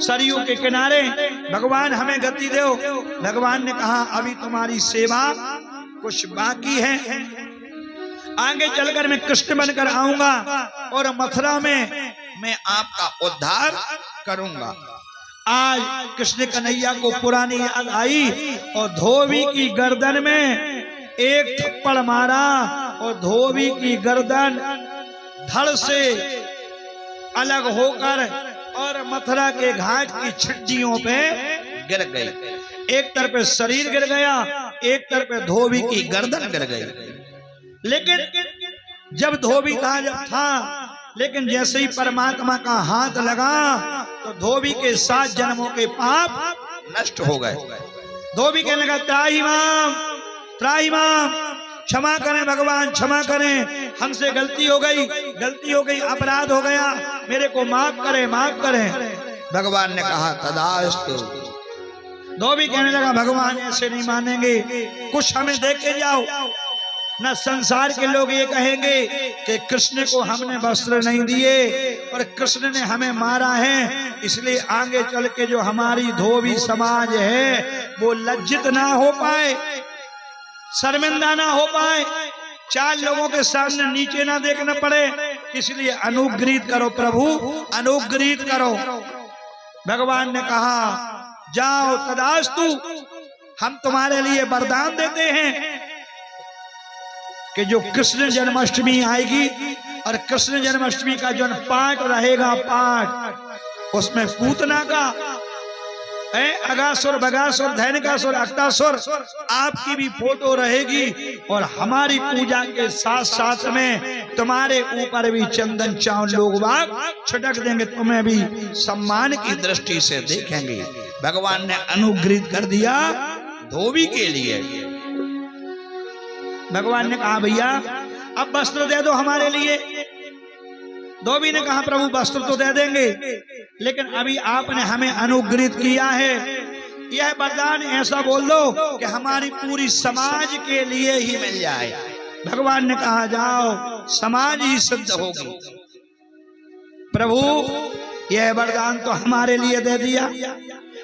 सरयू के किनारे भगवान हमें गति दो। भगवान ने कहा अभी तुम्हारी सेवा कुछ बाकी है, आगे चलकर मैं कृष्ण बनकर आऊंगा और मथुरा में मैं आपका उद्धार करूंगा। आज कृष्ण कन्हैया को पुरानी याद आई और धोबी की गर्दन में एक थप्पड़ मारा और धोबी की गर्दन धड़ से अलग होकर और मथुरा के घाट की छिट्टियों पे गिर गई। एक तरफ शरीर गिर गया, एक तरफ धोबी की गर्दन गिर गई। लेकिन जब धोबी था लेकिन जैसे ही परमात्मा का हाथ लगा तो धोबी के 7 जन्मों के पाप नष्ट हो गए। धोबी कहने लगा त्राहिमाम त्राहिमाम, क्षमा करें भगवान, क्षमा करें, हमसे गलती हो गई, अपराध हो गया, मेरे को माफ करें, माफ करें। भगवान ने कहा तदास्तु। धोबी कहने लगा भगवान ऐसे नहीं मानेंगे, कुछ हमें दे के जाओ। न संसार के लोग ये कहेंगे कि कृष्ण को हमने वस्त्र नहीं दिए और कृष्ण ने हमें मारा है, इसलिए आगे चल के जो हमारी धोबी समाज है वो लज्जित ना हो पाए, शर्मिंदा ना हो पाए, 4 लोगों के सामने नीचे ना देखना पड़े, इसलिए अनुग्रहित करो प्रभु, अनुग्रहित करो। भगवान ने कहा जाओ तदास्तु, हम तुम्हारे लिए वरदान देते हैं कि जो कृष्ण जन्माष्टमी आएगी और कृष्ण जन्माष्टमी का जो पाठ रहेगा, पाठ उसमें पूतना का अगासुर बगासुर धैनकासुर अक्तासुर आपकी भी फोटो रहेगी और हमारी पूजा के साथ साथ में तुम्हारे ऊपर भी चंदन चावल लोग बाग छिड़क देंगे, तुम्हें भी सम्मान की दृष्टि से देखेंगे। भगवान ने अनुग्रहित कर दिया धोबी के लिए। भगवान ने कहा भैया अब वस्त्र दे दो हमारे लिए। धोबी ने कहा प्रभु वस्त्र तो दे देंगे, लेकिन अभी आपने हमें अनुग्रहित किया है, यह वरदान ऐसा बोल दो कि हमारी पूरी समाज के लिए ही मिल जाए। भगवान ने कहा जाओ समाज ही सिद्ध होगी। प्रभु यह वरदान तो हमारे लिए दे दिया,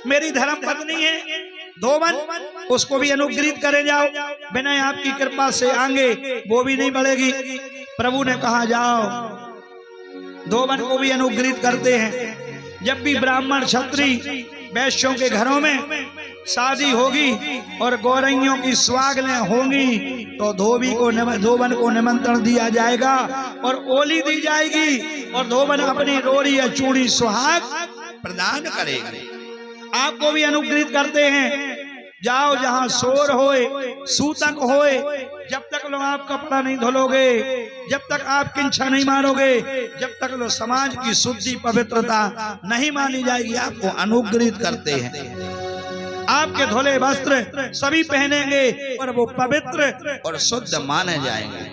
मेरी धर्म पत्नी है धोबन, उसको भी अनुग्रहित करे जाओ, बिना आपकी कृपा से आगे वो भी नहीं बढ़ेगी। प्रभु ने कहा जाओ धोबन को भी अनुग्रहित करते हैं। जब भी ब्राह्मण क्षत्रिय वैश्यों के घरों में शादी होगी और गौरैयों की स्वागलें होंगी तो धोबन को निमंत्रण दिया जाएगा और ओली दी जाएगी और धोबन अपनी रोड़ी या चूड़ी सुहाग प्रदान करेगा। आपको भी अनुग्रहित करते हैं, जाओ जहां शोर होए सूतक होए, जब तक लोग आप कपड़ा नहीं धोलोगे, जब तक आप किंछा नहीं मारोगे, जब तक लोग समाज की शुद्धि पवित्रता नहीं मानी जाएगी, आपको अनुग्रहित करते हैं। आपके धोले वस्त्र सभी पहनेंगे और वो पवित्र और शुद्ध माने जाएंगे।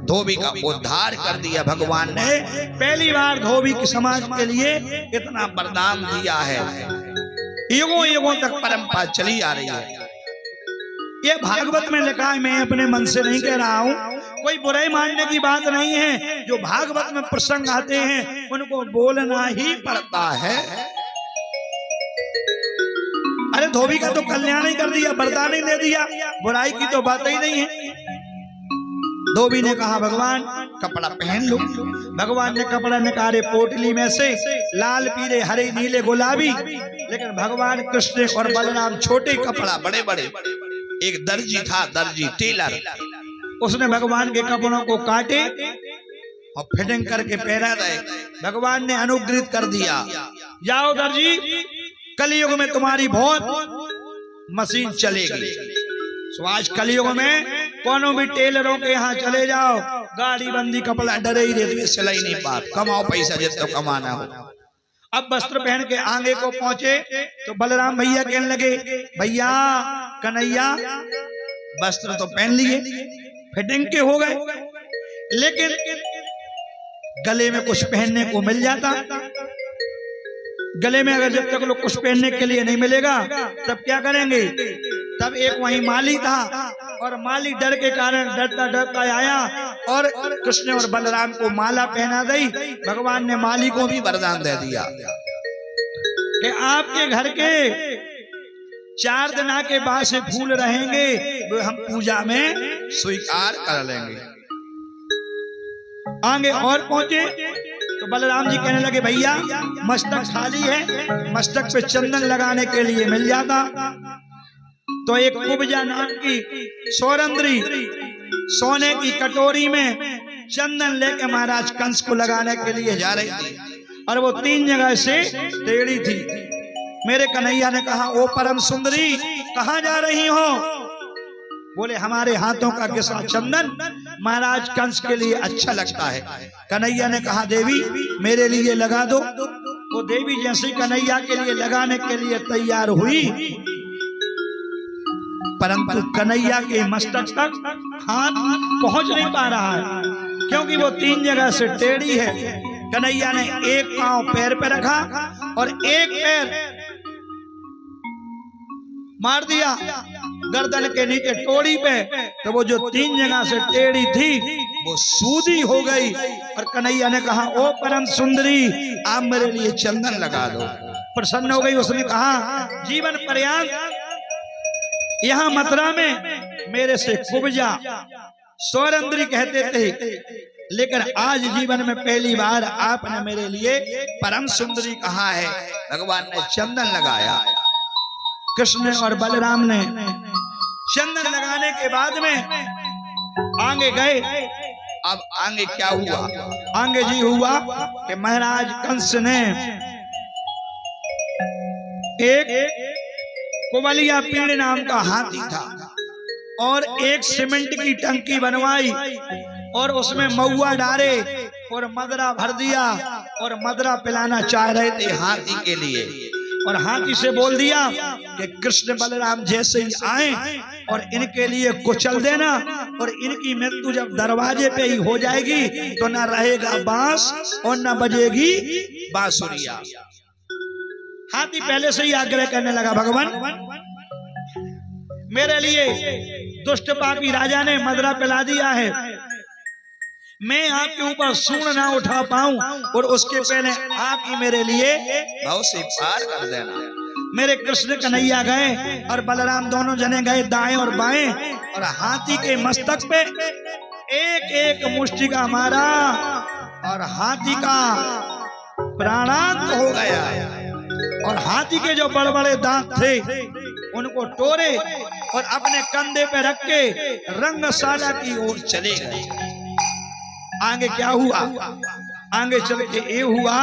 धोबी का उद्धार कर दिया भगवान ने। पहली बार धोबी के समाज के लिए इतना वरदान दिया है, युगों युगों तक परंपरा चली आ रही है। ये भागवत में लिखा है, मैं अपने मन से नहीं कह रहा हूँ, कोई बुराई मानने की बात नहीं है। जो भागवत में प्रसंग आते हैं उनको बोलना ही पड़ता है। अरे धोबी का तो कल्याण ही कर दिया, वरदान ही दे दिया, बुराई की तो बात ही नहीं है। धोबी ने कहा भगवान कपड़ा पहन लो। भगवान ने कपड़ा निकाले पोटली में से, लाल पीले हरे नीले गुलाबी, लेकिन भगवान कृष्ण और बलराम छोटे कपड़ा बड़े बड़े। एक दर्जी था, दर्जी टेलर, उसने भगवान के कपड़ों को काटे और फिटिंग करके पहना दे। भगवान ने अनुग्रहित कर दिया, जाओ दर्जी कलयुग में तुम्हारी बहुत मशीन चलेगी। तो आज कलयुग में कोनो भी टेलरों के यहाँ चले जाओ, गाड़ी बंदी कपड़ा डरे ही रहते, सिलाई नहीं पात, कमाओ पैसा जितना कमाना हो। अब वस्त्र पहन के आगे को पहुंचे तो बलराम भैया कहने लगे भैया कन्हैया वस्त्र तो पहन लिए, फिटिंग के हो गए, लेकिन गले में कुछ पहनने को मिल जाता। गले में अगर जब तक लोग कुछ पहनने के लिए नहीं मिलेगा तब क्या करेंगे। तब एक वहीं माली था और माली डर के कारण डरता डरता आया और कृष्ण और बलराम को माला पहना दी। भगवान ने माली को भी वरदान दे दिया। कि आपके घर के 4 दिन के बाद से फूल रहेंगे वो हम पूजा में स्वीकार कर लेंगे। आगे और पहुंचे तो बलराम जी कहने लगे भैया मस्तक खाली है, मस्तक पे चंदन लगाने के लिए मिल जाता। तो एक कुब्जा नाम की सौरंद्री सोने की कटोरी में चंदन लेके महाराज कंस को लगाने के लिए जा रही थी और वो 3 जगह से टेढ़ी थी। मेरे कन्हैया ने कहा ओ परम सुंदरी कहां जा रही हो? बोले हमारे हाथों का घिसा चंदन महाराज कंस के लिए अच्छा लगता है। कन्हैया ने कहा देवी मेरे लिए लगा दो। वो देवी जैसे कन्हैया के लिए लगाने के लिए तैयार हुई, परंतु कन्हैया के मस्तक तक हाथ पहुंच नहीं पा रहा है क्योंकि वो 3 जगह से टेढ़ी है। कन्हैया ने एक पांव पैर पे रखा और एक पैर मार दिया गर्दन के नीचे टोड़ी पे, तो वो जो 3 जगह से टेढ़ी थी वो सूदी हो गई। और कन्हैया ने कहा ओ परम सुंदरी आप मेरे लिए चंदन लगा दो। प्रसन्न हो गई। उसने कहा जीवन पर्यंत यहाँ मथुरा में मेरे से कुब्जा सौरंद्री कहते थे, लेकिन आज जीवन में पहली बार आपने मेरे लिए परम सुंदरी कहा है। भगवान ने चंदन लगाया। कृष्ण और बलराम ने चंदन लगाने के बाद में आगे गए। अब आगे क्या हुआ? आगे जी हुआ कि महाराज कंस ने एक कुबलिया पीड़ नाम का हाथी था और एक सीमेंट की टंकी बनवाई और उसमें महुआ डाले और मदरा भर दिया और मदरा पिलाना चाह रहे थे हाथी के लिए। और हाथी से बोल दिया कि कृष्ण बलराम जैसे ही आए और इनके लिए कुचल देना और इनकी मृत्यु जब दरवाजे पे ही हो जाएगी तो न रहेगा बांस और न बजेगी बांसुरिया। हाथी पहले से ही आग्रह करने लगा भगवान मेरे लिए दुष्ट पापी राजा ने मदरा पिला दिया है, मैं आपके ऊपर सूंड ना उठा पाऊं और उसके पहले आप ही मेरे लिए भाव से पार कर देना। मेरे कृष्ण कन्हैया गए और बलराम दोनों जने गए दाएं और बाएं और हाथी के मस्तक पे एक एक मुष्टिका मारा और हाथी का प्राणांत हो गया। और हाथी के जो बड़े बड़े दांत थे उनको तोड़े और अपने कंधे पे रख के रंगशाला की ओर चले गए। आगे क्या हुआ? आगे चल के ये हुआ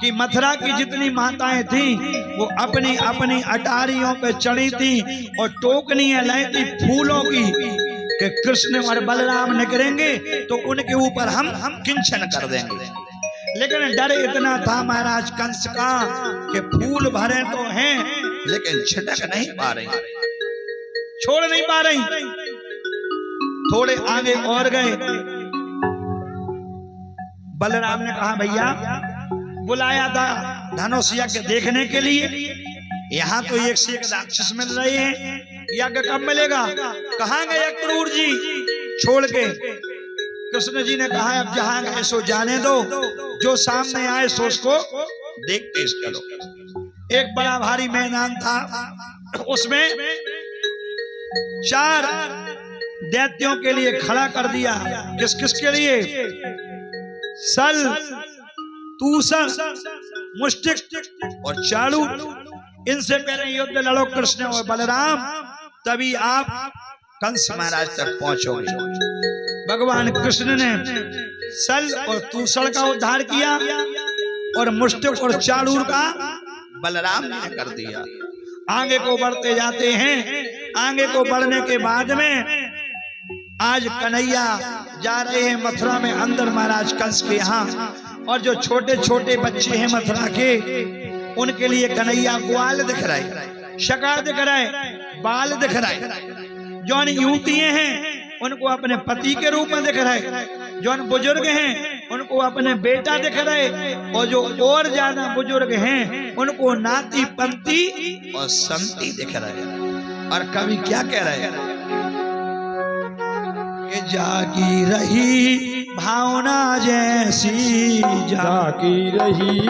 कि मथुरा की जितनी माताएं थी वो अपनी अपनी अटारियों पे चढ़ी थी और टोकनियां लाई थी फूलों की कि कृष्ण और बलराम निकलेंगे तो उनके ऊपर हम किंचन कर देंगे। लेकिन डर इतना था महाराज कंस का कि फूल भरे तो हैं लेकिन छिटक नहीं पा रही, छोड़ नहीं पा रही। थोड़े आगे और गए। बलराम ने कहा भैया बुलाया था धनुष यज्ञ देखने के लिए, यहाँ तो एक से एक राक्षस मिल रहे हैं, यज्ञ कब मिलेगा? कहाँ गए क्रूर जी छोड़ के? कृष्ण जी ने कहा अब जहां गए सो जाने दो, जो सामने आए सो उसको देखते चलो। एक बड़ा भारी मैदान था, उसमें 4 दैत्यों के लिए खड़ा कर दिया। किस किस के लिए? सल, तूषण, मुष्टिक और चालू। इनसे पहले युद्ध लड़ो कृष्ण और बलराम, तभी आप कंस महाराज तक पहुंचोगे। भगवान कृष्ण ने सल और तूषण का उद्धार किया और मुष्टिक और चालूर का बलराम ने कर दिया। आगे को बढ़ते जाते हैं। आगे को बढ़ने के बाद में आज कन्हैया जा रहे हैं मथुरा में अंदर महाराज कंस के यहाँ, और जो छोटे छोटे बच्चे हैं मथुरा के उनके लिए कन्हैया ग्वाल दिख रहे, शकार दिख रहे, बाल दिख रहे। जो युवतियां हैं उनको अपने पति के रूप में दिख रहे, जो बुजुर्ग हैं उनको अपने बेटा दिख रहे, और जो और ज्यादा बुजुर्ग हैं उनको नाती पंती और संती दिख रहे। और कवि क्या कह रहे हैं कि जागी रही भावना जैसी, जागी रही